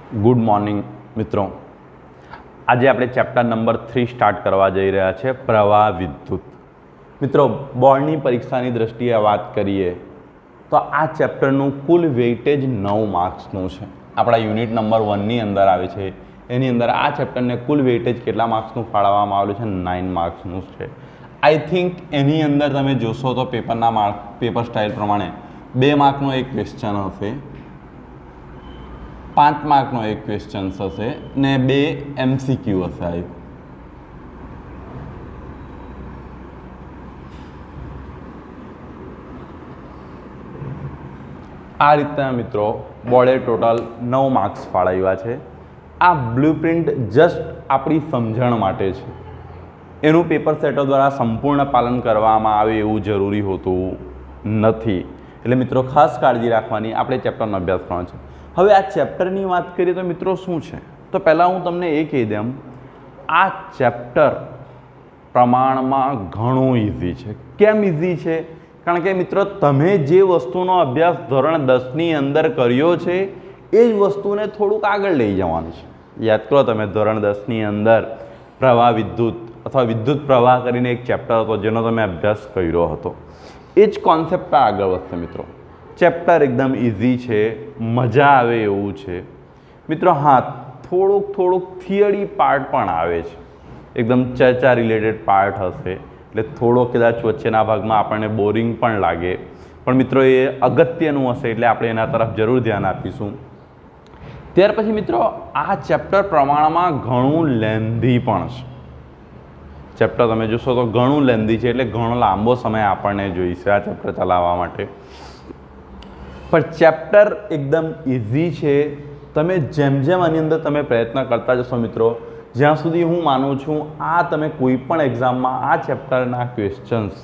Good morning મિત્રો। આજે આપણે ચેપ્ટર નંબર 3 સ્ટાર્ટ કરવા જઈ રહ્યા છે, પ્રવાહ વિદ્યુત। મિત્રો, બોર્ડની પરીક્ષાની દ્રષ્ટિએ વાત કરીએ તો આ ચેપ્ટરનું કુલ વેઇટેજ 9 માર્ક્સનું છે। આપણા યુનિટ નંબર 1ની અંદર આવે છે, એની અંદર આ ચેપ્ટરને કુલ વેઇટેજ કેટલા માર્ક્સનું ફાળવવામાં આવેલું છે? 9 માર્ક્સનું છે। આઈ થિંક એની અંદર તમે જોશો તો પેપર સ્ટાઇલ પ્રમાણે 2 માર્કનો એક ક્વેશ્ચન હશે, 5 માર્કનો એક ક્વેશ્ચન હશે ને 2 MCQ હશે। આ રીતના મિત્રો બોર્ડે ટોટલ 9 માર્ક્સ ફાળવ્યા છે। આ બ્લુપ્રિન્ટ જસ્ટ આપણી સમજણ માટે છે, એનું પેપર સેટર દ્વારા સંપૂર્ણ પાલન કરવામાં આવે એવું જરૂરી હોતું નથી। એટલે મિત્રો ખાસ કાળજી રાખવાની, આપણે ચેપ્ટરનો અભ્યાસ કરવાનો છે। હવે આ ચેપ્ટરની વાત કરીએ તો મિત્રો શું છે, તો પહેલાં હું તમને એ કહી દઉં, આ ચેપ્ટર પ્રમાણમાં ઘણું ઇઝી છે। કેમ ઇઝી છે? કારણ કે મિત્રો તમે જે વસ્તુનો અભ્યાસ ધોરણ 10ની અંદર કર્યો છે એ જ વસ્તુને થોડુંક આગળ લઈ જવાનું છે। યાદ કરો, તમે ધોરણ 10ની અંદર પ્રવાહ વિદ્યુત અથવા વિદ્યુત પ્રવાહ કરીને એક ચેપ્ટર હતો જેનો તમે અભ્યાસ કર્યો હતો, એ જ કોન્સેપ્ટ આગળ વધશે મિત્રો। ચેપ્ટર એકદમ ઇઝી છે, મજા આવે એવું છે મિત્રો। હા, થોડુંક થિયરી પાર્ટ પણ આવે છે, એકદમ ચર્ચા રિલેટેડ પાર્ટ હશે, એટલે થોડો કદાચ વચ્ચેના ભાગમાં આપણને બોરિંગ પણ લાગે, પણ મિત્રો એ અગત્યનું હશે એટલે આપણે એના તરફ જરૂર ધ્યાન આપીશું। ત્યાર પછી મિત્રો આ ચેપ્ટર પ્રમાણમાં ઘણું લેન્ધી પણ છે। ચેપ્ટર તમે જોશો તો ઘણું લેન્ધી છે, એટલે ઘણો લાંબો સમય આપણને જોઈશે આ ચેપ્ટર ચલાવવા માટે। પણ ચેપ્ટર એકદમ ઇઝી છે। તમે જેમ આની અંદર તમે પ્રયત્ન કરતા જશો મિત્રો, જ્યાં સુધી હું માનું છું આ તમે કોઈ પણ એક્ઝામમાં આ ચેપ્ટરના ક્વેશ્ચન્સ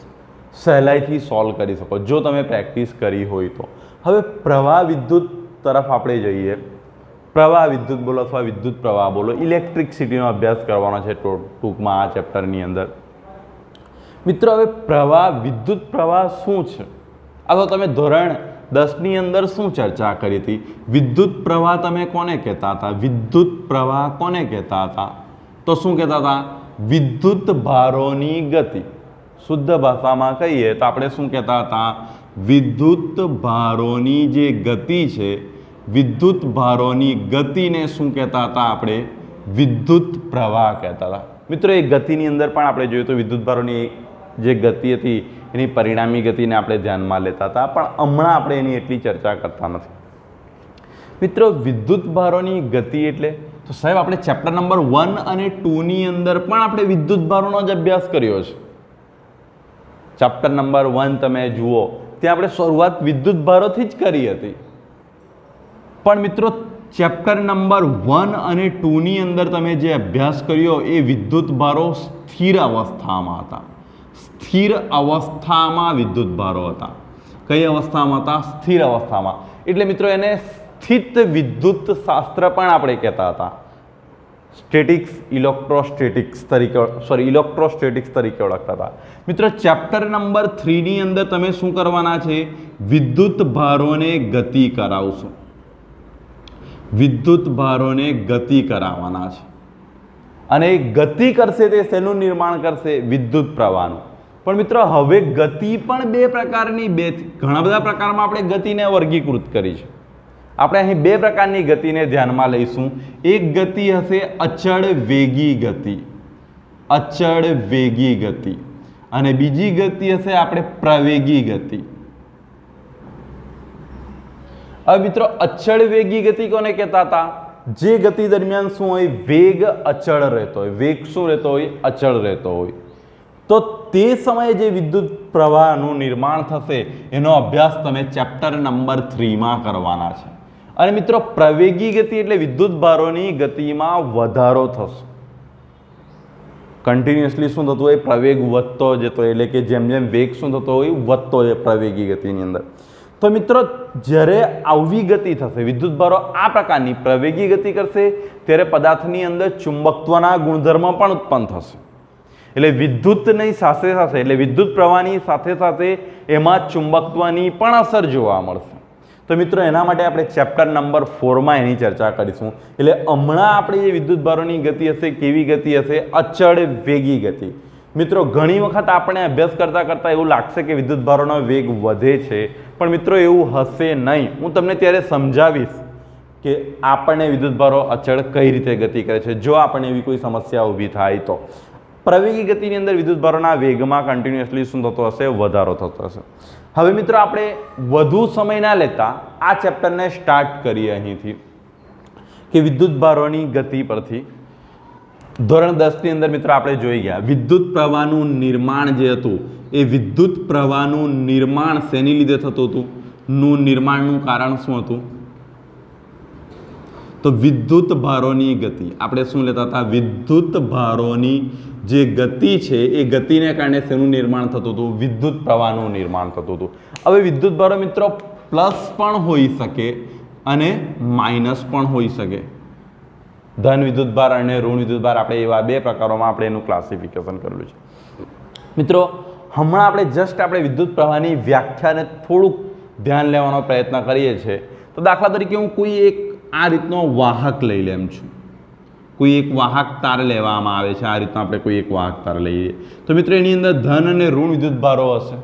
સહેલાઈથી સોલ્વ કરી શકો, જો તમે પ્રેક્ટિસ કરી હોય તો। હવે પ્રવાહ વિદ્યુત તરફ આપણે જઈએ। પ્રવાહ વિદ્યુત બોલો અથવા વિદ્યુત પ્રવાહ બોલો, ઇલેક્ટ્રિસિટીનો અભ્યાસ કરવાનો છે ટૂંકમાં આ ચેપ્ટરની અંદર। મિત્રો હવે પ્રવાહ વિદ્યુત પ્રવાહ શું છે? આ તો તમે ધોરણ 10ની અંદર શું ચર્ચા કરી હતી? વિદ્યુત પ્રવાહ તમે કોને કહેતા હતા? વિદ્યુત પ્રવાહ કોને કહેતા હતા? તો શું કહેતા હતા? વિદ્યુત ભારોની ગતિ। શુદ્ધ ભાષામાં કહીએ તો આપણે શું કહેતા હતા? વિદ્યુત ભારોની જે ગતિ છે, વિદ્યુત ભારોની ગતિને શું કહેતા હતા આપણે? વિદ્યુત પ્રવાહ કહેતા હતા। મિત્રો એ ગતિની અંદર પણ આપણે જોયું તો વિદ્યુત ભારોની જે ગતિ હતી એની પરિણામી ગતિને આપણે ધ્યાનમાં લેતા હતા, પણ હમણાં આપણે એની એટલી ચર્ચા કરતા નથી। મિત્રો વિદ્યુત ભારોની ગતિ એટલે તો સાહેબ આપણે ચેપ્ટર નંબર 1 અને 2ની અંદર પણ આપણે વિદ્યુત ભારોનો જ અભ્યાસ કર્યો છે। ચેપ્ટર નંબર 1 તમે જુઓ, ત્યાં આપણે શરૂઆત વિદ્યુત ભારોથી જ કરી હતી, પણ મિત્રો ચેપ્ટર નંબર 1 અને 2ની અંદર તમે જે અભ્યાસ કર્યો એ વિદ્યુત ભારો સ્થિર અવસ્થામાં હતા। સ્થિર અવસ્થામાં વિદ્યુત ભારો હતા। કઈ અવસ્થામાં હતા? સ્થિર અવસ્થામાં। એટલે મિત્રો એને સ્થિત વિદ્યુત શાસ્ત્ર પણ આપણે કહેતા હતા। ઇલેક્ટ્રોસ્ટેટિક્સ તરીકે ઓળખતા હતા। મિત્રો ચેપ્ટર નંબર 3ની અંદર તમે શું કરવાના છે? વિદ્યુત ભારોને ગતિ કરાવશો। વિદ્યુત ભારોને ગતિ કરાવવાના છે, અને એ ગતિ કરશે તે શેનું નિર્માણ કરશે? વિદ્યુત પ્રવાહનું। પણ મિત્રો હવે ગતિ પણ બે પ્રકારની, ઘણા બધા પ્રકારમાં આપણે ગતિને વર્ગીકૃત કરી છે। આપણે અહીં 2 પ્રકારની ગતિને ધ્યાનમાં લઈશું। એક ગતિ હશે અચળ વેગી ગતિ, અચળ વેગી ગતિ, અને બીજી ગતિ હશે આપણે પ્રવેગી ગતિ। હવે મિત્રો અચળ વેગી ગતિ કોને કહેતા હતા? જે ગતિ દરમિયાન શું હોય? વેગ અચળ રહેતો હોય। વેગ શું રહેતો હોય? અચળ રહેતો હોય। તો તે સમયે જે વિદ્યુત પ્રવાહનું નિર્માણ થશે એનો અભ્યાસ તમે ચેપ્ટર નંબર 3માં કરવાના છે। અને મિત્રો પ્રવેગી ગતિ એટલે વિદ્યુત ભારોની ગતિમાં વધારો થશે। કન્ટિન્યુઅસલી શું થતું હોય? પ્રવેગ વધતો જતો, એટલે કે જેમ વેગ શું થતો હોય? વધતો જાય પ્રવેગી ગતિની અંદર। તો મિત્રો જ્યારે આવી ગતિ થશે, વિદ્યુત ભારો આ પ્રકારની પ્રવેગી ગતિ કરશે, ત્યારે પદાર્થની અંદર ચુંબકત્વના ગુણધર્મ પણ ઉત્પન્ન થશે। એટલે વિદ્યુતની સાથે એટલે વિદ્યુત પ્રવાહની સાથે એમાં ચુંબકત્વની પણ અસર જોવા મળશે। તો મિત્રો એના માટે આપણે ચેપ્ટર નંબર 4માં એની ચર્ચા કરીશું. એટલે હમણાં આપણે જે વિદ્યુતભારોની ગતિ હશે કેવી ગતિ હશે? અચળ વેગી ગતિ. મિત્રો ઘણી વખત આપણે અભ્યાસ કરતાં કરતાં એવું લાગશે કે વિદ્યુતભારોનો વેગ વધે છે, પણ મિત્રો એવું હશે નહીં. હું તમને ત્યારે સમજાવીશ કે આપણને વિદ્યુતભારો અચળ કઈ રીતે ગતિ કરે છે જો આપણને એવી કોઈ સમસ્યા ઊભી થાય તો. પ્રવેગી ગતિની અંદર વિદ્યુતભારોના વેગમાં કન્ટિન્યુઅસલી શું થતો હશે? વધારો થતો હશે. હવે મિત્રો આપણે વધુ સમય ના લેતા આ ચેપ્ટરને સ્ટાર્ટ કરીએ અહીંથી કે વિદ્યુતભારોની ગતિ પરથી. ધોરણ 10 ની અંદર મિત્રો આપણે જોઈ ગયા વિદ્યુત પ્રવાહનું નિર્માણ જે હતું એ વિદ્યુત પ્રવાહનું નિર્માણ શેની લીધે થતું હતું? નિર્માણનું કારણ શું હતું? તો વિદ્યુત ભારોની ગતિ. આપણે શું લેતા હતા? વિદ્યુત ભારોની જે ગતિ છે એ ગતિને કારણે શેનું નિર્માણ થતું હતું? વિદ્યુત પ્રવાહનું નિર્માણ થતું હતું. હવે વિદ્યુત ભારો મિત્રો પ્લસ પણ હોઈ શકે અને માઇનસ પણ હોઈ શકે. ધન વિદ્યુતભાર અને ઋણ વિદ્યુતભાર, આપણે એવા બે પ્રકારોમાં આપણે એનું ક્લાસિફિકેશન કરેલું છે. મિત્રો હમણાં આપણે જસ્ટ આપણે વિદ્યુત પ્રવાહની વ્યાખ્યાને થોડુંક ધ્યાન લેવાનો પ્રયત્ન કરીએ છીએ. તો દાખલા તરીકે હું કોઈ એક આ રીતનો વાહક લઈ લેમ છું. કોઈ એક વાહક તાર લેવામાં આવે છે. આ રીતનો આપણે કોઈ એક વાહક તાર લઈએ તો મિત્રો એની અંદર ધન અને ઋણ વિદ્યુતભારો હશે.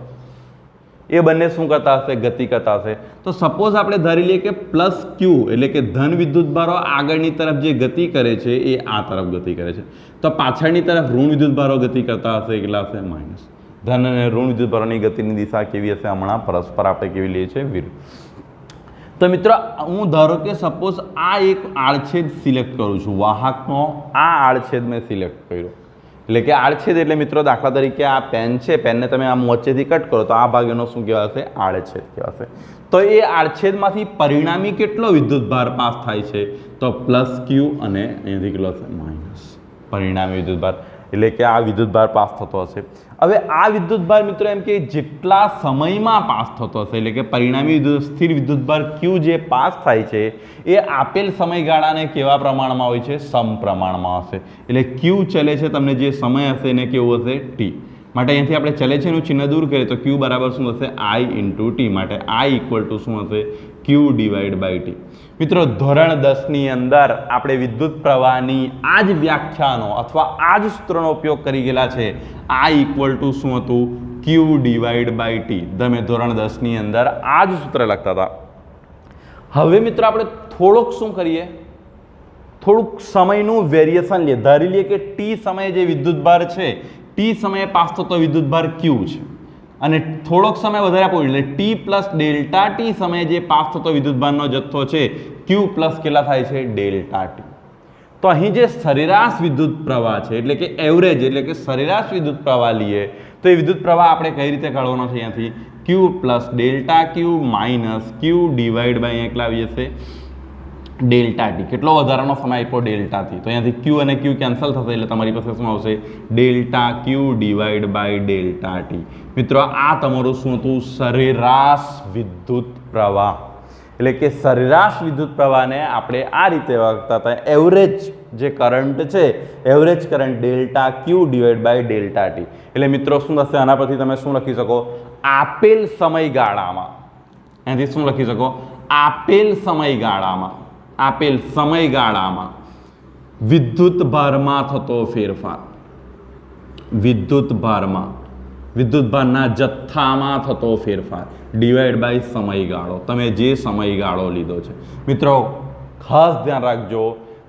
એ બંને શું કરતા હશે? ગતિ કરતા હશે. તો સપોઝ આપણે ધારી લઈએ કે પ્લસ ક્યુ એટલે કે ધન વિદ્યુતભારો આગળની તરફ જે ગતિ કરે છે એ આ તરફ ગતિ કરે છે. તો પાછળની તરફ ઋણ વિદ્યુતભારો ગતિ કરતા હશે. કેટલા હશે? માઇનસ. ધન અને ઋણ વિદ્યુતભારોની ગતિની દિશા કેવી હશે? હમણાં પરસ્પર આપણે કેવી લઈએ છીએ? વિરુદ્ધ. તો મિત્રો હું ધારો કે સપોઝ આ એક આડછેદ સિલેક્ટ કરું છું. વાહકનો આ આડછેદ મેં સિલેક્ટ કર્યો. એટલે કે આડછેદ એટલે મિત્રો દાખલા તરીકે આ પેન છે, પેનને તમે આમ વચ્ચેથી કટ કરો તો આ ભાગ એનો શું કહેવાશે? આડછેદ કહેવાશે. તો એ આડછેદમાંથી પરિણામી કેટલો વિદ્યુતભાર પાસ થાય છે? તો પ્લસ ક્યુ અને અહીંયાથી કેટલો હશે? માઇનસ. પરિણામી વિદ્યુતભાર એટલે કે આ વિદ્યુતભાર પાસ થતો હશે. હવે આ વિદ્યુતભાર મિત્રો એમ કે જેટલા સમયમાં પાસ થતો હશે એટલે કે પરિણામી સ્થિર વિદ્યુતભાર ક્યુ જે પાસ થાય છે એ આપેલ સમયગાળાને કેવા પ્રમાણમાં હોય છે? સમપ્રમાણમાં હશે. એટલે ક્યુ ચલે છે, તમને જે સમય હશે એને કેવું હશે? ટી. માટે અહીંથી આપણે ચલે છે એનું ચિહ્ન દૂર કરીએ તો ક્યુ બરાબર શું હશે? I into T. માટે આઈ ઇક્વલ ટુ શું હશે? ક્યુ ડિવાઈડ બાય ટી. મિત્રો ધોરણ 10 ની અંદર આપણે વિદ્યુત પ્રવાહની આ જ વ્યાખ્યાનો અથવા આ જ સૂત્રનો ઉપયોગ કરી ગયેલા છે. I ઇક્વલ ટુ શું હતું? ક્યુ ડિવાઈડ બાય ટી. તમે ધોરણ 10 ની અંદર આ જ સૂત્ર લખતા હતા. હવે મિત્રો આપણે થોડુંક શું કરીએ? થોડુંક સમયનું વેરિએશન લઈએ. ધારી લઈએ કે ટી સમયે જે વિદ્યુતભાર છે, ટી સમયે પાસ થતો વિદ્યુતભાર ક્યુ છે અને થોડોક સમય વધારે આપવો એટલે ટી પ્લસ ડેલ્ટા ટી સમયે જે પાસ થતો વિદ્યુતભારનો જથ્થો છે ક્યુ પ્લસ કેટલા થાય છે? Delta T. તો અહીં જે સરેરાશ વિદ્યુત પ્રવાહ છે એટલે કે એવરેજ એટલે કે સરેરાશ વિદ્યુત પ્રવાહ લઈએ તો એ વિદ્યુત પ્રવાહ આપણે કઈ રીતે કાઢવાનો છે? અહીંયાથી Q plus delta Q minus Q divide by અહીંયા કેટલા આવી જશે? Delta T. કેટલો વધારાનો સમય આપ્યો? ડેલ્ટાથી. તો અહીંયાથી ક્યુ અને ક્યુ કેન્સલ થશે એટલે તમારી પાસે શું આવશે? Delta Q divide by delta T. મિત્રો આ તમારું શું હતું? સરેરાશ વિદ્યુત પ્રવાહ. એટલે કે સરેરાશ વિદ્યુત પ્રવાહને આપણે આ રીતે લખતા હતા. એવરેજ જે કરંટ છે, average current delta Q divide by delta T. એટલે મિત્રો શું થશે? આના પરથી તમે શું લખી શકો? આપેલ સમયગાળામાં. અહીંથી શું લખી શકો? આપેલ સમયગાળામાં વિદ્યુત ભારમાં થતો ફેરફાર. વિદ્યુતભારના જથ્થામાં થતો ફેરફાર ડિવાઈડ બાય સમયગાળો. તમે જે સમયગાળો લીધો છે. મિત્રો ખાસ ધ્યાન રાખજો.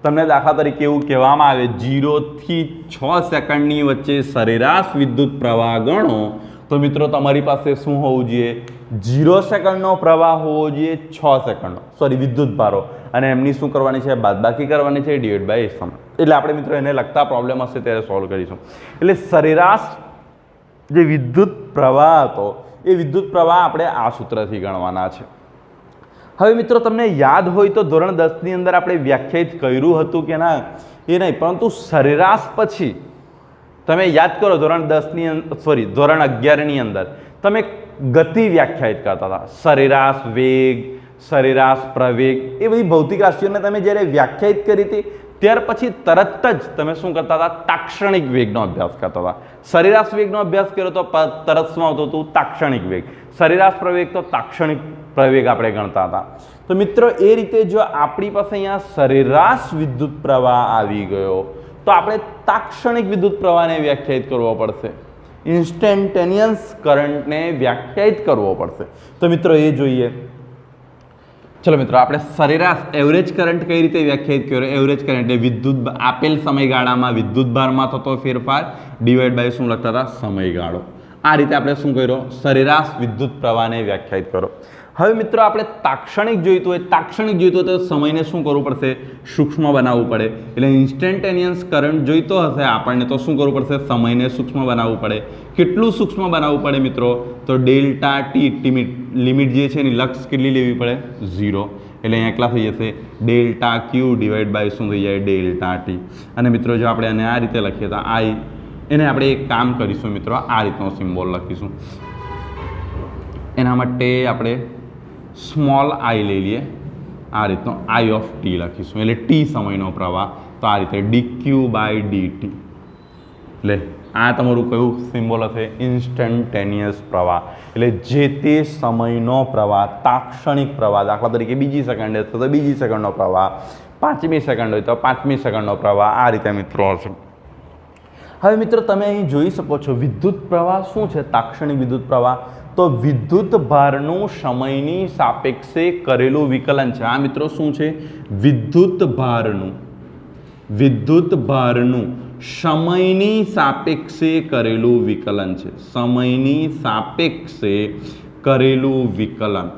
તમને દાખલા તરીકે એવું કહેવામાં આવે 0 થી 6 સેકન્ડની વચ્ચે સરેરાશ વિદ્યુત પ્રવાહ ગણો તો મિત્રો તમારી પાસે શું હોવું જોઈએ? 0 સેકન્ડનો પ્રવાહ હોવો જોઈએ, 6 સેકન્ડનો વિદ્યુતભારો, અને એમની શું કરવાની છે? બાદબાકી કરવાની છે ડિવાઈડ બાય સમય. એટલે આપણે મિત્રો એને લગતા પ્રોબ્લેમ હશે ત્યારે સોલ્વ કરીશું. એટલે સરેરાશ જે વિદ્યુત પ્રવાહ હતો એ વિદ્યુત પ્રવાહ આપણે આ સૂત્રથી ગણવાના છે. હવે મિત્રો તમને યાદ હોય તો ધોરણ 10 ની અંદર આપણે વ્યાખ્યાયિત કર્યું હતું કે ના? એ નહીં, પરંતુ સરેરાશ પછી તમે યાદ કરો ધોરણ 11 ની અંદર તમે ગતિ વ્યાખ્યાયિત કરતા હતા. સરેરાશ વેગ, સરેરાશ પ્રવેગ, એ બધી ભૌતિક રાશિઓને તમે જ્યારે વ્યાખ્યાયિત કરી હતી ત્યાર પછી તરત જ તમે શું કરતા હતા? તાક્ષણિક વેગનો અભ્યાસ કરતા હતા. સરેરાશ વેગનો અભ્યાસ કર્યો તો તરત શું આવતું હતું? તાક્ષણિક વેગ. સરેરાશ પ્રવેગ તો તાક્ષણિક પ્રવેગ આપણે ગણતા હતા. તો મિત્રો એ રીતે જો આપણી પાસે અહીંયા સરેરાશ વિદ્યુત પ્રવાહ આવી ગયો તો આપણે તાક્ષણિક વિદ્યુત પ્રવાહને વ્યાખ્યાયિત કરવો પડશે. ઇન્સ્ટેન્ટેનિયસ કરંટને વ્યાખ્યાયિત કરવો પડશે. તો મિત્રો એ જોઈએ. ચલો મિત્રો, આપણે સરેરાશ એવરેજ કરંટ કઈ રીતે વ્યાખ્યાયિત કર્યો? એવરેજ કરંટ એટલે વિદ્યુત આપેલ સમયગાળામાં વિદ્યુત ભારમાં થતો ફેરફાર ડિવાઈડ બાય શું લખતા હતા? સમયગાળો. આ રીતે આપણે શું કર્યો? સરેરાશ વિદ્યુત પ્રવાહને વ્યાખ્યાયિત કરો. હવે મિત્રો આપણે તાક્ષણિક જોઈતું હોય, તાક્ષણિક જોઈતું હોય તો સમયને શું કરવું પડશે? સૂક્ષ્મ બનાવવું પડે. એટલે ઇન્સ્ટન્ટેનિયસ કરંટ જોઈતો હશે આપણને તો શું કરવું પડશે? સમયને સૂક્ષ્મ બનાવવું પડે. કેટલું સૂક્ષ્મ બનાવવું પડે મિત્રો? તો ડેલ્ટા ટી લિમિટ જે છે એની લક્ષ કેટલી લેવી પડે? 0. એટલે અહીંયા કેટલા થઈ જશે? ડેલ્ટા ક્યુ ડિવાઈડ બાય શું થઈ જાય? Delta T. અને મિત્રો જો આપણે આને આ રીતે લખીએ તો એને આપણે એક કામ કરીશું મિત્રો, આ રીતનો સિમ્બોલ લખીશું. એના માટે આપણે સ્મોલ આઈ લઈ લઈએ, આ રીતનો આઈ ઓફ ટી લખીશું. એટલે ટી સમયનો પ્રવાહ, તો આ રીતે ડીક્યુ બાય ડીટી. એટલે આ તમારું કયું સિમ્બોલ હશે? ઇન્સ્ટન્ટેનિયસ પ્રવાહ. એટલે જે તે સમયનો પ્રવાહ, તાક્ષણિક પ્રવાહ. દાખલા તરીકે બીજી સેકન્ડ હશે તો બીજી સેકન્ડનો પ્રવાહ, 5મી સેકન્ડ હોય તો 5મી સેકન્ડનો પ્રવાહ. આ રીતે મિત્રો હશે. હવે મિત્રો તમે અહીં જોઈ શકો છો વિદ્યુત પ્રવાહ શું છે? તાક્ષણિક વિદ્યુત પ્રવાહ તો વિદ્યુત ભારનું સમયની સાપેક્ષે કરેલું વિકલન છે. આ મિત્રો શું છે? વિદ્યુત ભારનું સમયની સાપેક્ષે કરેલું વિકલન છે. સમયની સાપેક્ષે કરેલું વિકલન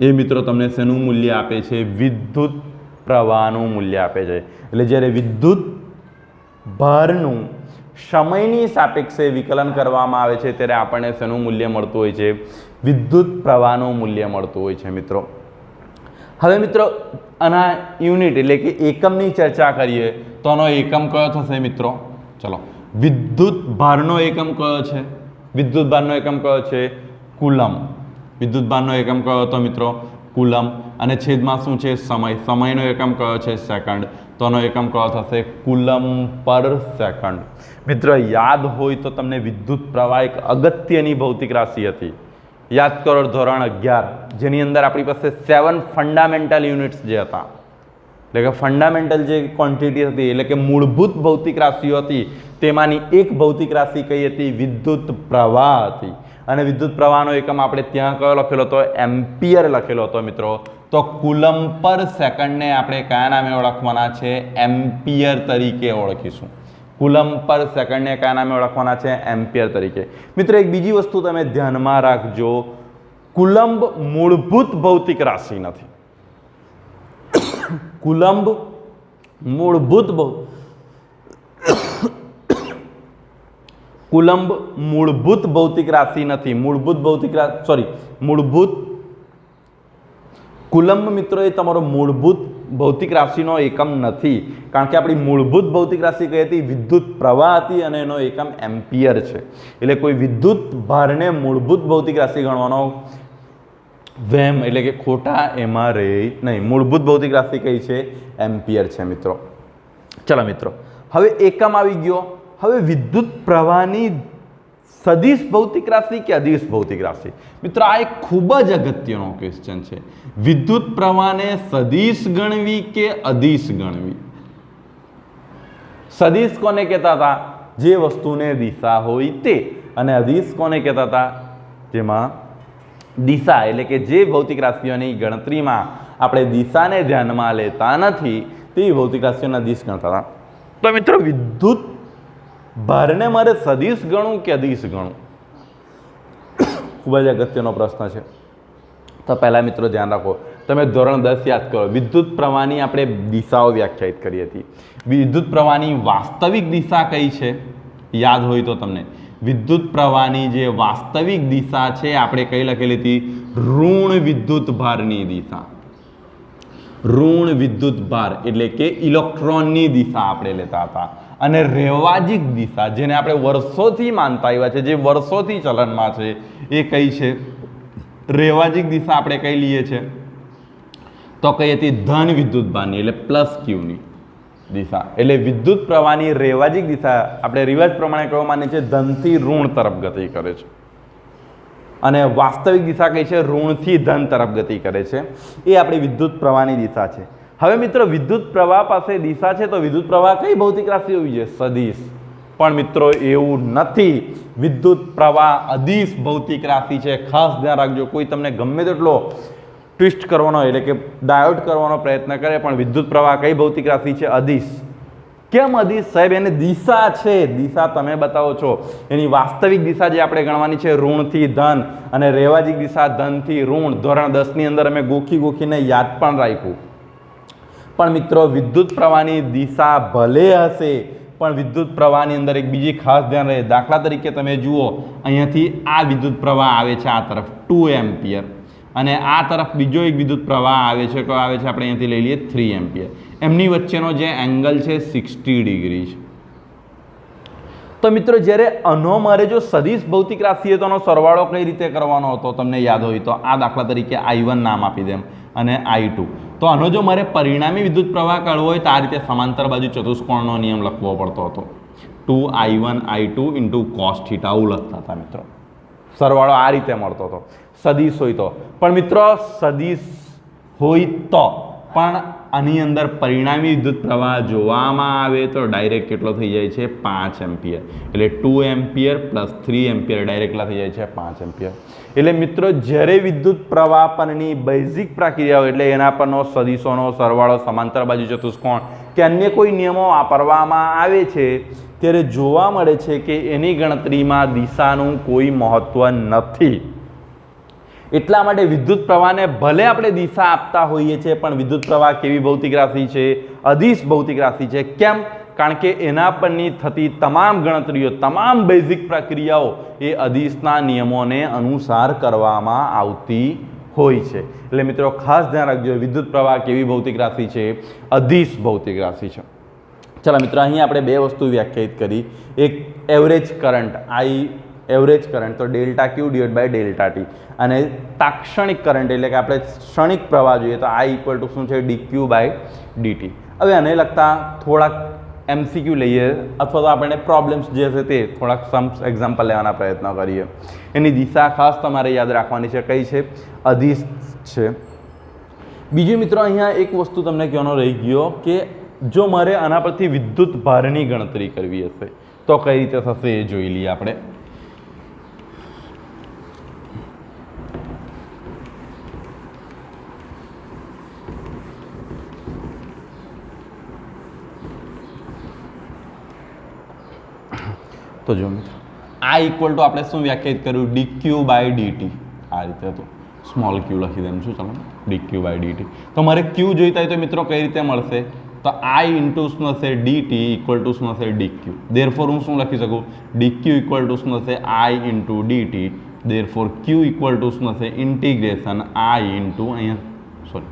એ મિત્રો તમને શેનું મૂલ્ય આપે છે? વિદ્યુત પ્રવાહનું મૂલ્ય આપે છે. એટલે જ્યારે વિદ્યુત ભારનું સમયની સાપેક્ષે વિકલન કરવામાં આવે છે ત્યારે આપણને શેનું મૂલ્ય મળતું હોય છે? વિદ્યુત પ્રવાહનું મૂલ્ય મળતું હોય છે મિત્રો. હવે મિત્રો આના યુનિટ એટલે કે એકમની ચર્ચા કરીએ તો આનો એકમ કયો થશે મિત્રો? ચલો, વિદ્યુત ભારનો એકમ કયો છે? વિદ્યુત ભારનો એકમ કયો છે? કુલમ. વિદ્યુત ભારનો એકમ કયો હતો મિત્રો? કુલમ. અને છેદમાં શું છે? સમય. સમયનો એકમ કયો છે? સેકન્ડ. તો આનો એકમ કયો થશે? કુલમ પર સેકન્ડ. મિત્રો યાદ હોય તો તમને વિદ્યુત પ્રવાહ એક અગત્યની ભૌતિક રાશિ હતી. યાદ કરો ધોરણ 11 જેની અંદર આપણી પાસે 7 ફંડામેન્ટલ યુનિટ્સ જે હતા, એટલે કે ફંડામેન્ટલ જે ક્વોન્ટિટી હતી એટલે કે મૂળભૂત ભૌતિક રાશિઓ હતી તેમાંની એક ભૌતિક રાશિ કઈ હતી? વિદ્યુત પ્રવાહ હતી. અને વિદ્યુત પ્રવાહનો એકમ આપણે ત્યાં કયો લખેલો હતો? એમ્પિયર લખેલો હતો મિત્રો. તો કુલમ પર સેકન્ડને આપણે કયા નામે ઓળખવાના છે? એમ્પિયર તરીકે ઓળખીશું. કુલમ પર સેકન્ડને કયા નામે ઓળખવાના છે? એમ્પિયર તરીકે. મિત્રો એક બીજી વસ્તુ તમે ધ્યાનમાં રાખજો, કુલંબ મૂળભૂત ભૌતિક રાશિ નથી. કુલંબ મૂળભૂત ભૌતિક રાશિ નથી. કુલંબ મિત્રો એ તમારો મૂળભૂત ભૌતિક રાશિનો એકમ નથી. કારણ કે આપણી મૂળભૂત ભૌતિક રાશિ કઈ હતી? વિદ્યુત પ્રવાહ હતી અને એનો એકમ એમ્પિયર છે. એટલે કોઈ વિદ્યુત ભારને મૂળભૂત ભૌતિક રાશિ ગણવાનો વહેમ એટલે કે ખોટા એમાં રહે નહીં. મૂળભૂત ભૌતિક રાશિ કઈ છે? એમ્પિયર છે મિત્રો. ચલો મિત્રો, હવે એકમ આવી ગયો. હવે વિદ્યુત પ્રવાહની સદિશ ભૌતિક રાશિ કે અદિશ ભૌતિક રાશિ? મિત્રો આ એક ખૂબ જ અગત્યનો ક્વેશ્ચન છે. વિદ્યુત પ્રવાહને સદિશ ગણવી કે અદિશ ગણવી? સદિશ કોને કહેતા હતા? જે વસ્તુને દિશા હોય તે. અને અદિશ કોને કહેતા હતા? જેમાં દિશા એટલે કે જે ભૌતિક રાશિઓની ગણતરીમાં આપણે દિશાને ધ્યાનમાં લેતા નથી તે ભૌતિક રાશિઓના દિશ ગણતા હતા. તો મિત્રો વિદ્યુત ભારને મારે સદિશ ગણવું કે અદિશ ગણવું? ખૂબ જ અગત્યનો પ્રશ્ન છે. તો પહેલા મિત્રો ધ્યાન રાખો, તમે ધોરણ 10 યાદ કરો. વિદ્યુત પ્રવાહની આપણે દિશાઓ વ્યાખ્યાયિત કરી હતી. વિદ્યુત પ્રવાહની વાસ્તવિક દિશા કઈ છે? યાદ હોય તો તમને વિદ્યુત પ્રવાહની જે વાસ્તવિક દિશા છે આપણે કઈ લખેલી હતી? ઋણ વિદ્યુત ભારની દિશા. ઋણ વિદ્યુત ભાર એટલે કે ઇલેક્ટ્રોનની દિશા આપણે લેતા હતા. અને રેવાજિક દિશા જેને આપણે વર્ષોથી માનતા આવ્યા છે, જે વર્ષોથી ચલનમાં છે, એ કઈ છે? રેવાજિક દિશા આપણે કઈ લઈએ છે? તો કઈ હતી? ધન વિદ્યુતભારની એટલે પ્લસ ક્યુની દિશા. એટલે વિદ્યુત પ્રવાહની રેવાજિક દિશા આપણે રિવાજ પ્રમાણે કહેવા માને છે ધનથી ઋણ તરફ ગતિ કરે છે, અને વાસ્તવિક દિશા કઈ છે? ઋણથી ધન તરફ ગતિ કરે છે. એ આપણી વિદ્યુત પ્રવાહની દિશા છે. હવે મિત્રો વિદ્યુત પ્રવાહ પાસે દિશા છે તો વિદ્યુત પ્રવાહ કઈ ભૌતિક રાશિ હોવી જોઈએ? સદિશ. પણ મિત્રો એવું નથી. વિદ્યુત પ્રવાહ અદિશ ભૌતિક રાશિ છે. ખાસ ધ્યાન રાખજો. કોઈ તમને ગમે તેટલો ટ્વિસ્ટ કરવાનો એટલે કે ડાયોડ કરવાનો પ્રયત્ન કરે, પણ વિદ્યુત પ્રવાહ કઈ ભૌતિક રાશિ છે? અદિશ. કેમ અદિશ સાહેબ? એને દિશા છે. દિશા તમે બતાવો છો. એની વાસ્તવિક દિશા જે આપણે ગણવાની છે ઋણથી ધન, અને રેવાજિક દિશા ધનથી ઋણ. ધોરણ 10 ની અંદર અમે ગોખીને યાદ પણ રાખ્યું. પણ મિત્રો વિદ્યુત પ્રવાહની દિશા ભલે હશે, પણ વિદ્યુત પ્રવાહની અંદર એક બીજી ખાસ ધ્યાન રહે. દાખલા તરીકે તમે જુઓ, અહીંયાથી આ વિદ્યુત પ્રવાહ આવે છે આ તરફ 2 એમ્પિયર, અને આ તરફ બીજો એક વિદ્યુત પ્રવાહ આવે છે. કયો આવે છે? આપણે અહીંયાથી લઈ લઈએ 3 એમ્પિયર. એમની વચ્ચેનો જે એંગલ છે 60 ડિગ્રી છે. તો મિત્રો જ્યારે આનો મારે જો સદિશ ભૌતિક રાશિ હોય તો આનો સરવાળો કઈ રીતે કરવાનો હતો? તમને યાદ હોય તો આ દાખલા તરીકે I1 નામ આપી દેમ અને I2. તો આનો જો મારે પરિણામી વિદ્યુત પ્રવાહ કાઢવો હોય તો આ રીતે સમાંતર બાજુ ચતુષ્કોણનો નિયમ લખવો પડતો હતો. 2I1 I2 ઇન્ટુ cos θ આવું લખતા હતા મિત્રો. સરવાળો આ રીતે મળતો હતો સદિશ હોય તો. પણ મિત્રો સદિશ હોય તો પણ આની અંદર પરિણામી વિદ્યુત પ્રવાહ જોવામાં આવે તો ડાયરેક્ટ કેટલો થઈ જાય છે? 5 એમ્પિયર. એટલે 2 એમ્પિયર પ્લસ 3 એમ્પિયર ડાયરેક્ટ કેટલા થઈ જાય છે? 5 એમ્પિયર. એટલે મિત્રો જ્યારે વિદ્યુત પ્રવાહ પરની બેઝિક પ્રક્રિયાઓ એટલે એના પરનો સદિશોનો સરવાળો, સમાંતર બાજુ ચતુષ્કોણ કે અન્ય કોઈ નિયમો વાપરવામાં આવે છે ત્યારે જોવા મળે છે કે એની ગણતરીમાં દિશાનું કોઈ મહત્વ નથી. એટલા માટે વિદ્યુત પ્રવાહને ભલે આપણે દિશા આપતા હોઈએ છીએ, પણ વિદ્યુત પ્રવાહ કેવી ભૌતિક રાશિ છે? અદિશ ભૌતિક રાશિ છે. કેમ? કારણ કે એના પરની થતી તમામ ગણતરીઓ, તમામ બેઝિક પ્રક્રિયાઓ એ અદિશના નિયમોને અનુસાર કરવામાં આવતી હોય છે. એટલે મિત્રો ખાસ ધ્યાન રાખજો, વિદ્યુત પ્રવાહ કેવી ભૌતિક રાશિ છે? અદિશ ભૌતિક રાશિ છે. ચલો મિત્રો, અહીં આપણે બે વસ્તુ વ્યાખ્યાયિત કરી. એક એવરેજ કરંટ એવરેજ કરંટ, તો delta Q divide by delta T, અને તાક્ષણિક કરંટ એટલે કે આપણે ક્ષણિક પ્રવાહ જોઈએ તો I ઇક્વલ ટુ શું છે? dq by dt. હવે આને લગતા થોડાક MCQ લઈએ, અથવા તો આપણે પ્રોબ્લેમ્સ જે હશે તે થોડાક સમ્સ એક્ઝામ્પલ લેવાના પ્રયત્ન કરીએ. એની દિશા ખાસ તમારે યાદ રાખવાની છે. કઈ છે? અદિશ છે. બીજું મિત્રો અહીંયા એક વસ્તુ તમને કહેવાનો રહી ગયો કે જો મારે આના પરથી વિદ્યુત ભારની ગણતરી કરવી હશે તો કઈ રીતે થશે એ જોઈ લઈએ આપણે. તો જો મિત્રો I ઇક્વલ ટુ આપણે શું વ્યાખ્યાયિત કર્યું? dq by dt. આ રીતે તો સ્મોલ ક્યુ લખી દઉં છું. ચાલો, dq બાય dt. તો મારે q જોઈતા હોય તો મિત્રો કઈ રીતે મળશે? તો I ઇન્ટુ શું હશે? dt ઇક્વલ ટુ શું હશે? dq. ધેરફોર હું શું લખી શકું? dq ઇક્વલ ટુ શું હશે? I into dt. Therefore q equal to શું હશે? ઇન્ટિગ્રેશન I ઇન્ટુ અહીંયા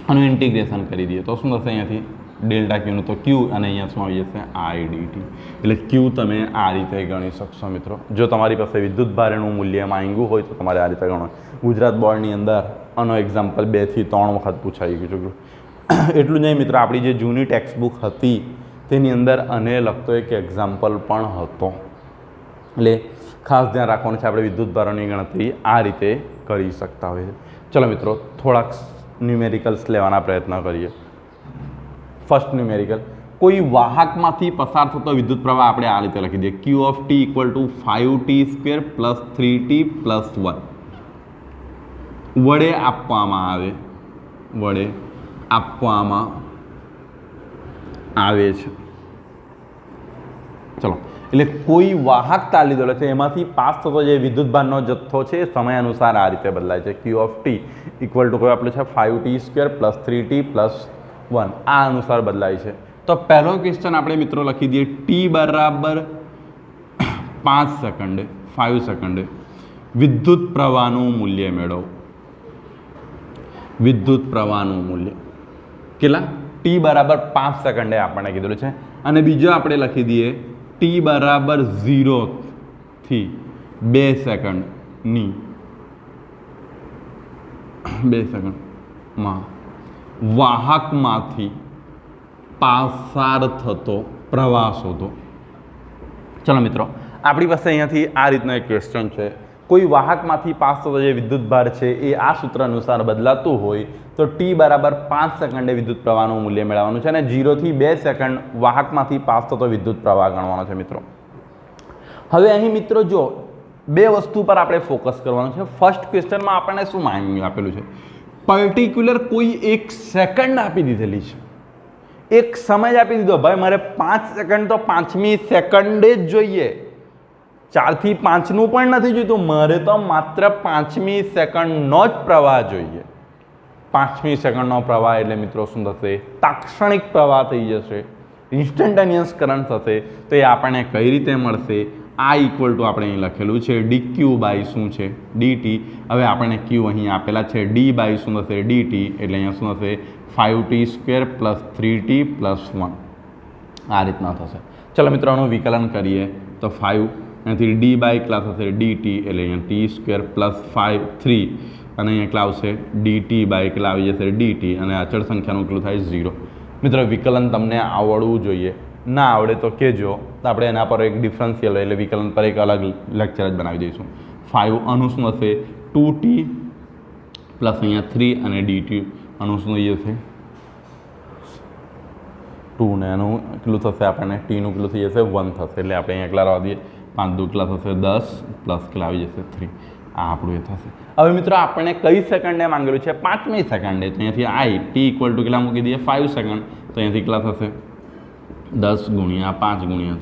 આનું ઇન્ટિગ્રેશન કરી દઈએ તો શું થશે? અહીંયાથી ડેલ્ટા ક્યુનું તો ક્યુ, અને અહીંયા શું આવી જશે? I dt. એટલે ક્યુ તમે આ રીતે ગણી શકશો મિત્રો. જો તમારી પાસે વિદ્યુત ભારેનું મૂલ્ય માંગ્યું હોય તો તમારે આ રીતે ગણો. ગુજરાત બોર્ડની અંદર આનો એક્ઝામ્પલ 2 થી 3 વખત પૂછાઈ ગયું છે. એટલું નહીં મિત્રો, આપણી જે જૂની ટેક્સ્ટ બુક હતી તેની અંદર આને લગતો એક એક્ઝામ્પલ પણ હતો. એટલે ખાસ ધ્યાન રાખવાનું છે, આપણે વિદ્યુત ભારોની ગણતરી આ રીતે કરી શકતા હોઈએ. ચલો મિત્રો, થોડાક ન્યુમેરિકલ્સ લેવાના પ્રયત્ન કરીએ. ફર્સ્ટ ન્યુમેરિકલ, કોઈ વાહકમાંથી પસાર થતો વિદ્યુત પ્રવાહ આપણે આ રીતે લખી દઈએ. q of t equal to 5t² plus 3t plus 1 વડે આપવામાં આવે છે. ચલો, એટલે કોઈ વાહકતા લીધેલો છે એમાંથી પાસ થતો જે વિદ્યુતભારનો જથ્થો છે એ સમય અનુસાર આ રીતે બદલાય છે. q of t equal to કોઈ આપણે છે 5t² પ્લસ 3t પ્લસ 1 આ અનુસાર બદલાય છે. તો પહેલો ક્વેશ્ચન આપણે મિત્રો લખી દઈએ. t બરાબર 5 સેકન્ડે 5 સેકન્ડે વિદ્યુત પ્રવાહનું મૂલ્ય મેળવો. વિદ્યુત પ્રવાહનું મૂલ્ય કેટલા? t બરાબર 5 સેકન્ડે આપણને કીધેલું છે. અને બીજો આપણે લખી દઈએ t બરાબર 0 થી 2 સેકન્ડની 2 સેકન્ડમાં વાહકમાંથી પસાર થતો પ્રવાહ શોધો। ચલો મિત્રો, આપણી પાસે અહીંયાથી આ રીતનો એક ક્વેશ્ચન છે। કોઈ વાહકમાંથી પાસ થતો જે વિદ્યુતભાર છે એ આ સૂત્ર અનુસાર બદલાતું હોય તો t બરાબર 5 સેકન્ડે વિદ્યુત પ્રવાહનું મૂલ્ય મેળવવાનું છે અને 0 થી 2 સેકન્ડ વાહકમાંથી પાસ થતો વિદ્યુત પ્રવાહ ગણવાનો છે મિત્રો। હવે અહીં મિત્રો જો બે વસ્તુ પર આપણે ફોકસ કરવાનું છે। ફર્સ્ટ ક્વેશ્ચનમાં આપણને શું માહિતી આપેલું છે? પર્ટિક્યુલર કોઈ એક સેકન્ડ આપી દીધેલી છે, એક સમય જ આપી દીધો, ભાઈ મારે 5 સેકન્ડ તો 5મી સેકન્ડે જ જોઈએ, 4 થી 5નું પણ નથી જોઈતું, મારે તો માત્ર 5મી સેકન્ડનો જ પ્રવાહ જોઈએ। 5મી સેકન્ડનો પ્રવાહ એટલે મિત્રો શું થશે? તાક્ષણિક પ્રવાહ થઈ જશે, ઇન્સ્ટન્ટેનિયસ કરંટ થશે। તો એ આપણને કઈ રીતે મળશે? આ ઇક્વલ ટુ આપણે અહીં લખેલું છે dq બાય શું છે? dt। હવે આપણને q અહીં આપેલા છે, d બાય શું થશે? dt, એટલે અહીંયા શું થશે? 5t² + 3t + 1 આ રીતના થશે। ચલો મિત્રો આનું વિકલન કરીએ તો 5 અહીંથી d બાય કેટલા થશે? dt, એટલે અહીંયા t² + 5 3 અને અહીંયા કેટલા આવશે? dt બાય કેટલા આવી જશે? dt, અને અચળ સંખ્યાનું કેટલું થાય? 0। મિત્રો વિકલન તમને આવડવું જોઈએ, ના આવડે તો કહેજો, તો આપણે એના પર એક ડિફરન્શિયલ એટલે વિકલન પર એક અલગ લેક્ચર જ બનાવી દઈશું। 5 આનું શું હશે? 2t પ્લસ અહીંયા 3 અને dt આનું શું થઈ જશે? 2 ને આનું કેટલું થશે? આપણને ટીનું કેટલું થઈ જશે? 1 થશે, એટલે આપણે અહીંયા કેટલા લાવવા દઈએ? 5 દુ કેટલા થશે? 10 પ્લસ કેટલા આવી જશે? 3 આ આપણું એ થશે। હવે મિત્રો આપણને કઈ સેકન્ડે માંગેલું છે? 5મી સેકન્ડે, તો અહીંયાથી i t ઇક્વલ ટુ કેટલા મૂકી દઈએ? 5 સેકન્ડ, તો અહીંયાથી કેટલા થશે? 10 ગુણ્યા 5 ગુણ્યા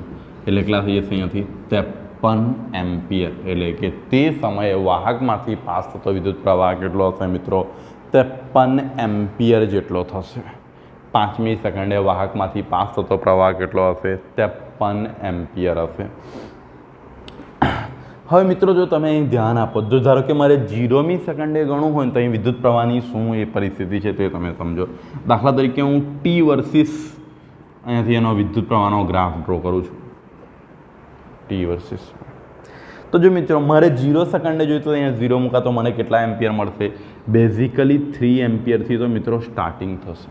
એટલે કેટલા થઈ જશે? અહીંયાથી 53 એમ્પિયર, એટલે કે તે સમયે વાહકમાંથી પાસ થતો વિદ્યુત પ્રવાહ કેટલો હશે મિત્રો? 53 એમ્પિયર જેટલો થશે। 5મી સેકન્ડે વાહકમાંથી પાસ થતો પ્રવાહ કેટલો હશે? 53 એમ્પિયર હશે। હવે મિત્રો જો તમે અહીં ધ્યાન આપો, જો ધારો કે મારે 0મી સેકન્ડે ગણવું હોય તો અહીં વિદ્યુત પ્રવાહની શું એ પરિસ્થિતિ છે તે તમે સમજો। દાખલા તરીકે હું t વર્સિસ અહીંયાથી એનો વિદ્યુત પ્રવાહનો ગ્રાફ ડ્રો કરું છું, t વર્સિસ। તો જો મિત્રો મારે 0 સેકન્ડે જોઈએ તો અહીંયા 0 મૂકા તો મને કેટલા એમ્પિયર મળશે? બેઝિકલી 3 એમ્પિયરથી તો મિત્રો સ્ટાર્ટિંગ થશે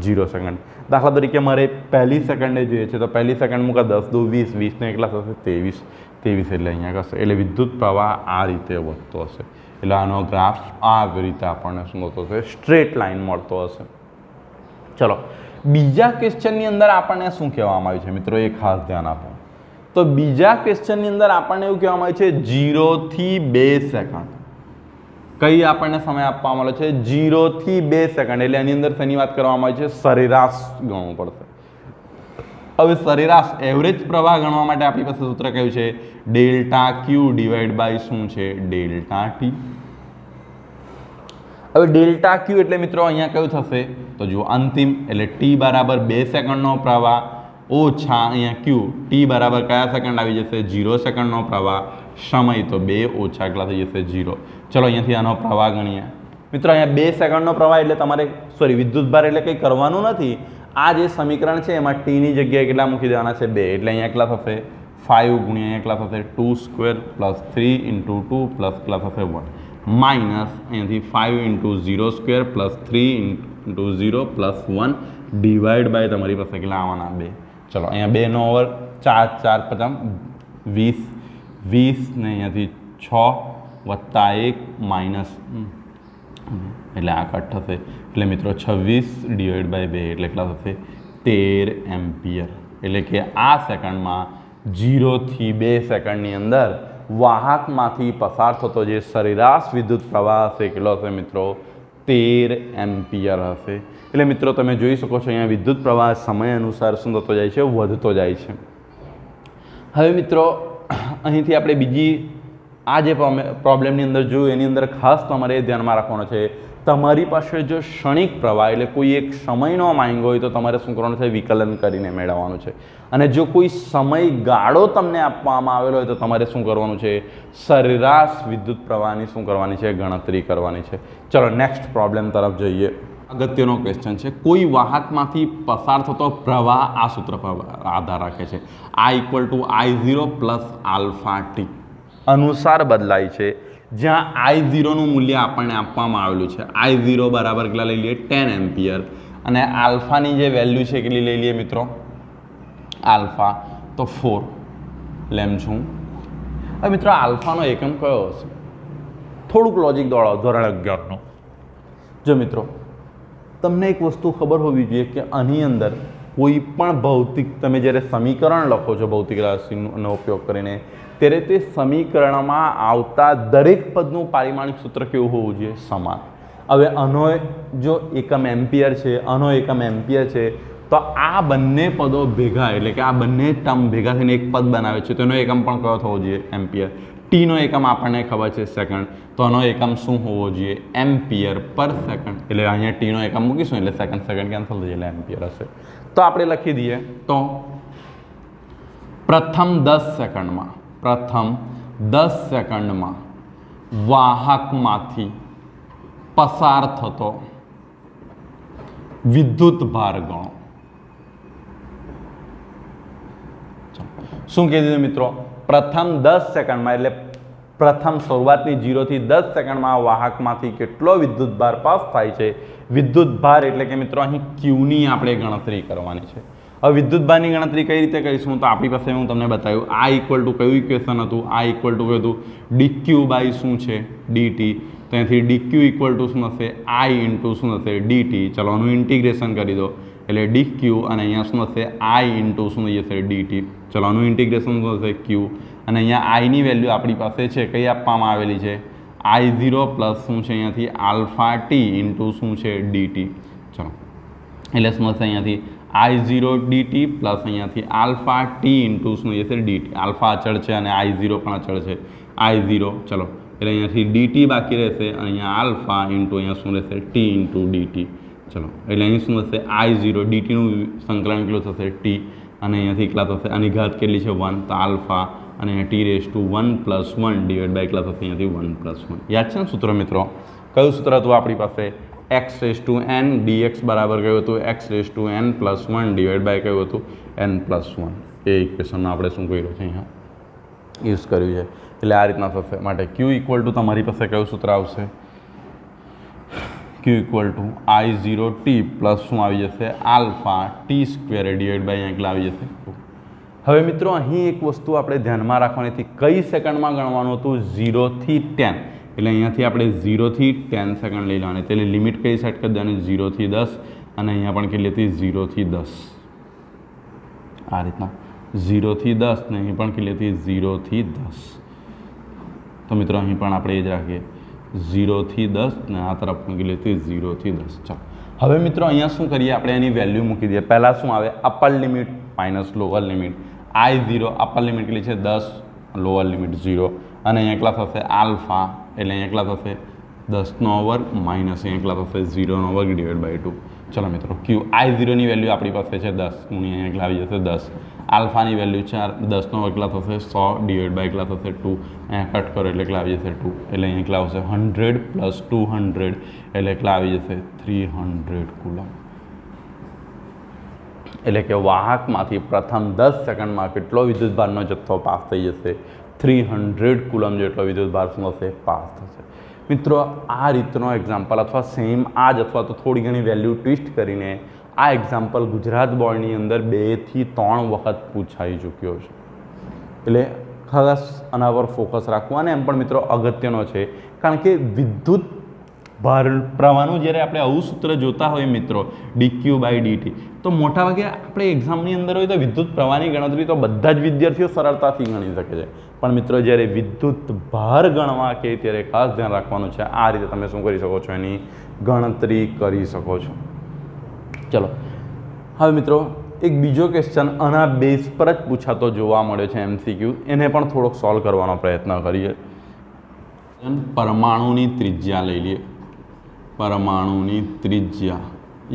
0 સેકન્ડ। દાખલા તરીકે મારે પહેલી સેકન્ડે જોઈએ છે તો પહેલી સેકન્ડ મૂકા 10 દુ 20, 20 ને કેટલા થશે? 23 એટલે અહીંયા કરશે, એટલે વિદ્યુત પ્રવાહ આ રીતે વધતો હશે। એટલે આનો ગ્રાફ આ રીતે આપણને શું થતો હશે? સ્ટ્રેટ લાઇન મળતો હશે। ચલો બીજા ક્વેશ્ચનની અંદર આપણને શું કહેવામાં આવ્યું છે મિત્રો? એ ખાસ ધ્યાન આપો। તો બીજા ક્વેશ્ચનની અંદર આપણને એવું કહેવામાં આવ્યું છે 0 થી 2 સેકન્ડ। કઈ આપણને સમય આપવામાં આવ્યો છે? 0 થી 2 સેકન્ડ, એટલે એની અંદર શેની વાત કરવામાં આવી છે? સરેરાશ ગણવું પડશે। હવે સરેરાશ એવરેજ પ્રવાહ ગણવા માટે આપણી પાસે સૂત્ર કયું છે? ડેલ્ટા ક્યુ ડિવાઈડ બાય શું છે? Delta T. હવે ડેલ્ટા ક્યુ એટલે મિત્રો અહીંયા કયું થશે? તો જુઓ અંતિમ, એટલે ટી બરાબર 2 સેકન્ડનો પ્રવાહ ઓછા અહીંયા ક્યુ, ટી બરાબર કયા સેકન્ડ આવી જશે? 0 સેકન્ડનો પ્રવાહ, સમય તો 2 ઓછા કેટલા થઈ જશે? 0। ચલો અહીંયાથી આનો પ્રવાહ ગણીએ મિત્રો। અહીંયા 2 સેકન્ડનો પ્રવાહ એટલે તમારે વિદ્યુતભાર એટલે કંઈ કરવાનું નથી। આ જે સમીકરણ છે એમાં ટીની જગ્યાએ કેટલા મૂકી દેવાના છે? 2, એટલે અહીંયા કેટલા થશે? 5 ગુણ્યા અહીંયા કેટલા થશે? 2² પ્લસ 3 ઇન્ટુ 2 પ્લસ કેટલા થશે? 1 માઇનસ અહીંયાથી 5 into 0² plus 3 into 0 plus 1 divide by તમારી પાસે કેટલા આવવાના? 2। ચલો અહીંયા 2 નો ઓવર 4 4 50 20 20 ને અહીંયાથી 6 વત્તા 1 માઇનસ એટલે આ કટ થશે, એટલે મિત્રો 26 ડિવાઈડ બાય 2 એટલે કેટલા થશે? 13 એમ્પિયર। એટલે કે આ સેકન્ડમાં 0 થી 2 સેકન્ડની અંદર વાહકમાંથી પસાર થતો જે સરેરાશ વિદ્યુત પ્રવાહ હશે કેટલો હશે મિત્રો? 13 એમ્પિયર હશે। એટલે મિત્રો તમે જોઈ શકો છો અહીંયા વિદ્યુત પ્રવાહ સમય અનુસાર શું થતો જાય છે? વધતો જાય છે। હવે મિત્રો અહીંથી આપણે બીજી આ જે પ્રોબ્લેમની અંદર જોયું એની અંદર ખાસ તમારે ધ્યાનમાં રાખવાનું છે, તમારી પાસે જો ક્ષણિક પ્રવાહ એટલે કોઈ એક સમયનો માંગ હોય તો તમારે શું કરવાનું છે? વિકલન કરીને મેળવવાનું છે। અને જો કોઈ સમયગાળો તમને આપવામાં આવેલો હોય તો તમારે શું કરવાનું છે? સરેરાશ વિદ્યુત પ્રવાહની શું કરવાની છે? ગણતરી કરવાની છે। ચલો નેક્સ્ટ પ્રોબ્લેમ તરફ જઈએ। અગત્યનો ક્વેશ્ચન છે, કોઈ વાહકમાંથી પસાર થતો પ્રવાહ આ સૂત્ર પર આધાર રાખે છે, I = I0 + α t અનુસાર બદલાય છે। જ્યાં I0નું મૂલ્ય આપણને આપવામાં આવેલું છે. I0 બરાબર કેટલા લઈ લઈએ 10 એમ્પિયર અને આલ્ફાની જે વેલ્યુ છે કેટલી લઈ લઈએ મિત્રો, આલ્ફા તો 4 લેમ છું. હવે મિત્રો આલ્ફાનો એકમ કયો હશે? થોડુંક લોજિક દોડાવો ધોરણ 11નો. જો મિત્રો તમને એક વસ્તુ ખબર હોવી જોઈએ કે આની અંદર કોઈ પણ ભૌતિક તમે જ્યારે સમીકરણ લખો છો ભૌતિક રાશિનો ઉપયોગ કરીને, ત્યારે તે સમીકરણમાં આવતા દરેક પદનું પારિમાણિક સૂત્ર કેવું હોવું જોઈએ? સમાન. હવે આનો જો એકમ એમ્પિયર છે, આનો એકમ એમ્પિયર છે, તો આ બંને પદો ભેગા એટલે કે આ બંને ટર્મ ભેગા થઈને એક પદ બનાવે છે, તો એનો એકમ પણ કયો થવો જોઈએ? એમ્પિયર. ટીનો એકમ આપણને ખબર છે સેકન્ડ, તો આનો એકમ શું હોવો જોઈએ? એમ્પિયર પર સેકન્ડ. એટલે અહીંયા ટીનો એકમ મૂકીશું એટલે સેકન્ડ કેન્સલ થઈ જાય એટલે એમ્પિયર હશે. તો આપણે લખી દઈએ તો પ્રથમ 10 સેકન્ડમાં વાહકમાંથી પસાર થતો વિદ્યુત ભાર ગણો. શું કહી દીધું મિત્રો? પ્રથમ 10 સેકન્ડમાં એટલે પ્રથમ શરૂઆતની 0 થી 10 સેકન્ડમાં વાહકમાંથી કેટલો વિદ્યુત ભાર પાસ થાય છે. વિદ્યુત ભાર એટલે કે મિત્રો અહીં ક્યુની આપણે ગણતરી કરવાની છે. હવે વિદ્યુત ભારની ગણતરી કઈ રીતે કરીશું? તો આપણી પાસે હું તમને બતાવ્યું આ ઇક્વલ ટુ કયું ઇક્વેશન હતું? આ ઇક્વલ ટુ કયું હતું? ડીક્યુ બાય શું છે? ડીટી. તો અહીંથી ડીક્યુ ઇક્વલ ટુ શું હશે? આઈ ઇન્ટુ શું હશે? ડીટી. ચલો આનું ઇન્ટિગ્રેશન કરી દો એટલે ડીક્યુ અને અહીંયા શું હશે? આઈ ઇન્ટુ શું થઈ જશે? ડીટી. ચલો આનું ઇન્ટિગ્રેશન શું હશે? ક્યુ. અને અહીંયા આઈની વેલ્યુ આપણી પાસે છે કઈ આપવામાં આવેલી છે? I0 પ્લસ શું છે અહીંયાથી? આલ્ફા ટી ઇન્ટુ શું છે? ડીટી. ચલો એટલે શું હશે અહીંયાથી? I0 ડીટી પ્લસ અહીંયાથી આલ્ફા ટી ઇન્ટુ શું હશે? ડીટી. આલ્ફા અચળ છે અને I0 પણ અચળ છે. I0 ચલો એટલે અહીંયાથી ડીટી બાકી રહેશે અને અહીંયા આલ્ફા ઇન્ટુ અહીંયા શું રહેશે? T into DT. ચલો એટલે અહીં શું હશે? I0 ડીટીનું સંકલન કેટલું થશે? ટી અને અહીંયાથી કેટલા થશે? આની ઘાત કેટલી છે? 1. તો આલ્ફા અને અહીંયા t raise to 1 + 1 divide by કેટલા થશે? અહીંયાથી 1 + 1. યાદ છે ને સૂત્ર મિત્રો? કયું સૂત્ર હતું આપણી પાસે? x⁴n dx બરાબર કયું હતું? x⁴n + 1 ડિવાઈડ બાય કયું હતું? n + 1. એ ઇક્વેશનનો આપણે શું કર્યું છે? અહીંયા યુઝ કર્યું છે. એટલે આ રીતના થશે. માટે q ઇક્વલ ટુ તમારી પાસે કયું સૂત્ર આવશે? q equal to I0t plus શું આવી જશે? Alpha t square divide by અહીંયા કેટલા આવી જશે? 2. હવે મિત્રો અહીં એક વસ્તુ આપણે ધ્યાનમાં રાખવાની હતી. કઈ સેકન્ડમાં ગણવાનું હતું? 0 થી 10. એટલે અહીંયાથી આપણે 0 થી 10 સેકન્ડ લઈ લેવાની. એટલે લિમિટ કઈ સેટ કરી દેવાની? 0 થી 10. અને અહીંયા પણ કેટલી હતી? 0 થી 10. આ રીતના 0 થી 10 ને અહીં પણ કેટલી હતી? 0 થી 10. તો મિત્રો અહીં પણ આપણે એ જ રાખીએ 0 થી 10 ને આ તરફ પણ કેટલી હતી? 0 થી 10. ચાલો હવે મિત્રો અહીંયા શું કરીએ? આપણે એની વેલ્યુ મૂકી દઈએ. પહેલાં શું આવે? Upper limit minus lower limit. I0 upper limit કેટલી છે? 10, લોઅર લિમિટ 0 અને અહીંયા કેટલા થશે? આલ્ફા એટલે અહીંયા કેટલા થશે? 10નો વર્ગ માઇનસ અહીંયા કેટલા થશે? 0નો વર્ગ ડિવાઈડ બાય 2. ચલો મિત્રો ક્યુ I0ની વેલ્યુ આપણી પાસે છે 10 ગુણ્યા અહીંયા કેટલા આવી જશે? 10. આલ્ફાની વેલ્યુ છે 10નો વર્ગ કેટલા થશે? 100 ડિવાઈડ બાય કેટલા થશે? 2. અહીંયા કટ કરો એટલે કેટલા આવી જશે? 2. એટલે અહીંયા કેટલા આવશે? 100 + 200 એટલે કેટલા આવી જશે? 300 કુલમ. એટલે કે વાહકમાંથી પ્રથમ 10 સેકન્ડમાં કેટલો વિદ્યુતભારનો જથ્થો પાસ થઈ જશે? 300 કુલમ જેટલો વિદ્યુતભાર શું થશે? પાસ થશે. મિત્રો આ રીતનો એક્ઝામ્પલ અથવા સેમ આ જ અથવા તો થોડી ઘણી વેલ્યુ ટ્વિસ્ટ કરીને આ એક્ઝામ્પલ ગુજરાત બોર્ડની અંદર 2 થી 3 વખત પૂછાઈ ચૂક્યો છે. એટલે ખાસ આના પર ફોકસ રાખવું. અને એમ પણ મિત્રો અગત્યનો છે કારણ કે વિદ્યુત ભાર પ્રવાહનું જ્યારે આપણે આવું સૂત્ર જોતા હોય મિત્રો dq/dt, તો મોટાભાગે આપણે એક્ઝામની અંદર હોય તો વિદ્યુત પ્રવાહની ગણતરી તો બધા જ વિદ્યાર્થીઓ સરળતાથી ગણી શકે છે. પણ મિત્રો જ્યારે વિદ્યુત ભાર ગણવા કે ત્યારે ખાસ ધ્યાન રાખવાનું છે. આ રીતે તમે શું કરી શકો છો? એની ગણતરી કરી શકો છો. ચલો હવે મિત્રો એક બીજો ક્વેશ્ચન આના બેઝ પર જ પૂછાતો જોવા મળ્યો છે MCQ. એને પણ થોડોક સોલ્વ કરવાનો પ્રયત્ન કરીએ. પરમાણુની ત્રિજ્યા લઈ લઈએ. પરમાણુની ત્રિજ્યા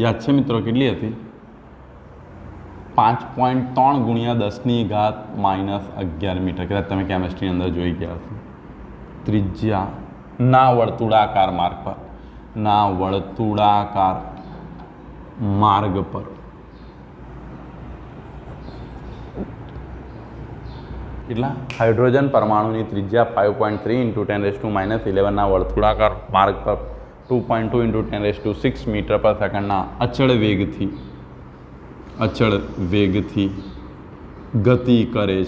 યાદ છે મિત્રો કેટલી હતી? 5.3 ગુણ્યા 10⁻11 મીટર. કદાચ તમે કેમેસ્ટ્રીની અંદર જોઈ ગયા હશો. ત્રિજ્યા ના વર્તુળાકાર માર્ગ પર, ના વર્તુળાકાર માર્ગ પર કેટલા હાઇડ્રોજન પરમાણુની ત્રિજ્યા 5.3 × 10⁻11ના વર્તુળાકાર માર્ગ પર 2.2 × 10⁶ મીટર પર સેકન્ડના અચળ વેગથી ગતિ કરે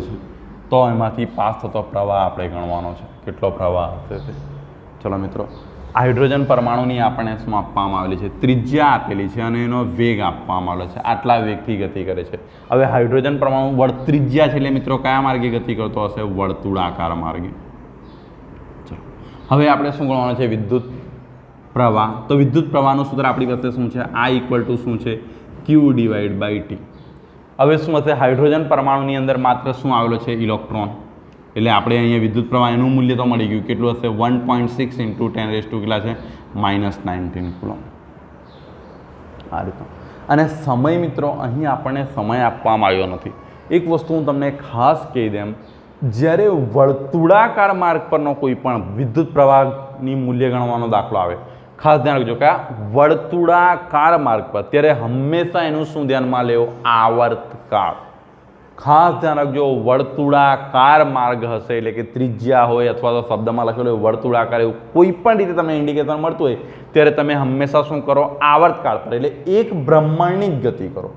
છે તો એમાંથી પાસ થતો પ્રવાહ આપણે ગણવાનો છે. કેટલો પ્રવાહ હશે તે? ચલો મિત્રો, હાઇડ્રોજન પરમાણુની આપણને શું આપવામાં આવેલી છે? ત્રિજ્યા આપેલી છે અને એનો વેગ આપવામાં આવેલો છે. આટલા વેગથી ગતિ કરે છે. હવે હાઇડ્રોજન પરમાણુ ત્રિજ્યા છે એટલે મિત્રો કયા માર્ગે ગતિ કરતો હશે? વર્તુળાકાર માર્ગે. ચલો, હવે આપણે શું ગણવાનું છે? વિદ્યુત પ્રવાહ. તો વિદ્યુત પ્રવાહનું સૂત્ર આપણી પાસે શું છે? I = શું છે? Q/T. હવે શું હશે? હાઇડ્રોજન પરમાણુની અંદર માત્ર શું આવેલો છે? ઇલેક્ટ્રોન. એટલે આપણે અહીંયા વિદ્યુત પ્રવાહ એનું મૂલ્ય તો મળી ગયું. કેટલું હશે? 1.6 × 10⁻, કેટલા છે? -19 કુલોમ્બ. આ રીતનું. અને સમય મિત્રો, અહીં આપણને સમય આપવામાં આવ્યો નથી. એક વસ્તુ હું તમને ખાસ કહી દઉં, જ્યારે વર્તુળાકાર માર્ગ પરનો કોઈ પણ વિદ્યુત પ્રવાહની મૂલ્ય ગણવાનો દાખલો આવે, ખાસ ધ્યાન રાખજો કે આ વર્તુળાકાર માર્ગ પર, ત્યારે હંમેશા એનું શું ધ્યાનમાં લેવો? આવર્તકાળ. ખાસ ધ્યાન રાખજો, વર્તુળાકાર માર્ગ હશે એટલે કે ત્રિજ્યા હોય અથવા તો શબ્દમાં લખેલું હોય વર્તુળાકાર, એવું કોઈ પણ રીતે તમને ઇન્ડિકેશન મળતું હોય ત્યારે તમે હંમેશા શું કરો? આવર્તકાળ પર, એટલે એક બ્રહ્માંડની જ ગતિ કરો,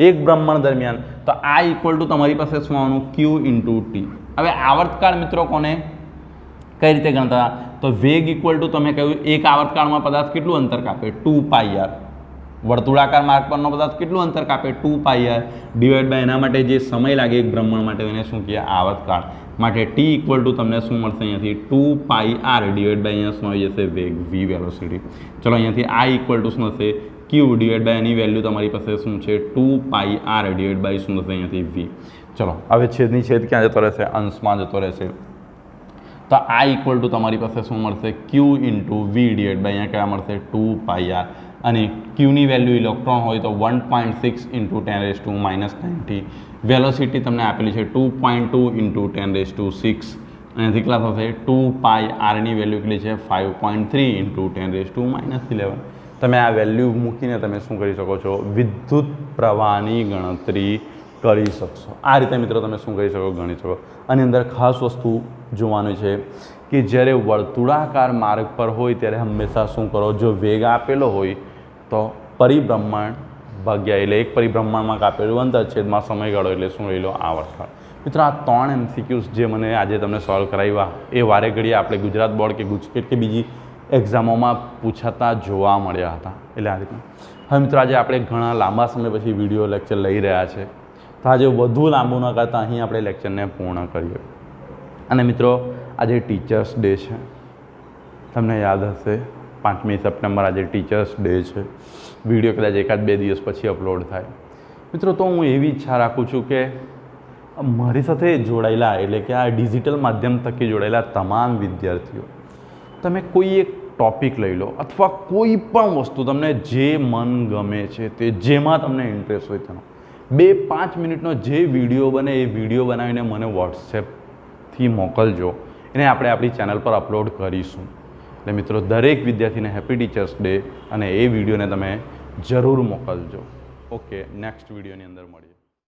એક બ્રહ્માંડ દરમિયાન. તો I = તમારી પાસે શું આવવાનું? Q × T. હવે આવર્તકાળ મિત્રો કોને કઈ રીતે ગણતા? તો વેગ = તમે કહ્યું એક આવર્તકાળમાં પદાર્થ કેટલું અંતર કાપે? 2πr. વર્તુળાકાર માર્ગ પરનો પદાર્થ કેટલું અંતર કાપે? 2πr / એના માટે જે સમય લાગે એક બ્રહ્માંડ માટે એને શું કહે? આવર્તકાળ. માટે T = તમને શું મળશે અહીંયાથી? 2πr / અહીંયા શું આવી જશે? વેગ, v વેલોસિટી. ચલો, અહીંયાથી I = શું હશે? Q / એની વેલ્યુ તમારી પાસે શું છે? 2πr / શું હશે? અહીંયાથી v. ચલો, હવે છેદની છેદ ક્યાં જતો રહેશે? અંશમાં જતો રહેશે. તો I = તમારી પાસે શું મળશે? Q × v / અહીંયા કયા મળશે? 2πr. અને ક્યુની વેલ્યુ ઇલેક્ટ્રોન હોય તો 1.6 × 10⁻⁹. વેલોસિટી તમને આપેલી છે 2.2 × 10⁶. અહીંયાથી કેટલા થશે? 2πr ની વેલ્યુ કેટલી છે? 5.3 × 10⁻11. તમે આ વેલ્યુ મૂકીને તમે શું કરી શકો છો? વિદ્યુત પ્રવાહની ગણતરી કરી શકશો. આ રીતે મિત્રો તમે શું કરી શકો? ગણી શકો. આની અંદર ખાસ વસ્તુ જોવાનું છે કે જ્યારે વર્તુળાકાર માર્ગ પર હોય ત્યારે હંમેશા શું કરો? જો વેગ આપેલો હોય તો પરિભ્રમણ ભાગ્યા, એટલે એક પરિભ્રમણમાં કાપેલું અંતર છેદમાં સમયગાળો, એટલે શું લઈ લો? આવર્તકાળ. મિત્રો, આ 3 MCQs જે મને આજે તમને સોલ્વ કરાવ્યા એ વારે ઘડીએ આપણે ગુજરાત બોર્ડ કે ગુજકેટ કે બીજી એક્ઝામોમાં પૂછાતા જોવા મળ્યા હતા. એટલે આ રીતના. હવે મિત્રો, આજે આપણે ઘણા લાંબા સમય પછી વિડીયો લેક્ચર લઈ રહ્યા છે, તો આજે વધુ લાંબુ ન કરતાં અહીં આપણે લેક્ચરને પૂર્ણ કરીએ. અને મિત્રો, આજે ટીચર્સ ડે છે. તમને યાદ હશે 5મી સપ્ટેમ્બર આજે ટીચર્સ ડે છે. વિડીયો કદાચ 1-2 દિવસ પછી અપલોડ થાય. મિત્રો, તો હું એવી ઈચ્છા રાખું છું કે મારી સાથે જોડાયેલા, એટલે કે આ ડિજિટલ માધ્યમ થકી જોડાયેલા તમામ વિદ્યાર્થીઓ, તમે કોઈ એક ટૉપિક લઈ લો અથવા કોઈ પણ વસ્તુ તમને જે મન ગમે છે તે, જેમાં તમને ઇન્ટરેસ્ટ હોય તેનો 2-5 મિનિટનો જે વિડીયો બને એ વિડીયો બનાવીને મને વોટ્સએપથી મોકલજો. એને આપણે આપણી ચેનલ પર અપલોડ કરીશું. એટલે મિત્રો, દરેક વિદ્યાર્થીને હેપી ટીચર્સ ડે, અને એ વિડીયોને તમે જરૂર મોકલજો. ઓકે, નેક્સ્ટ વિડીયોની અંદર મળીએ.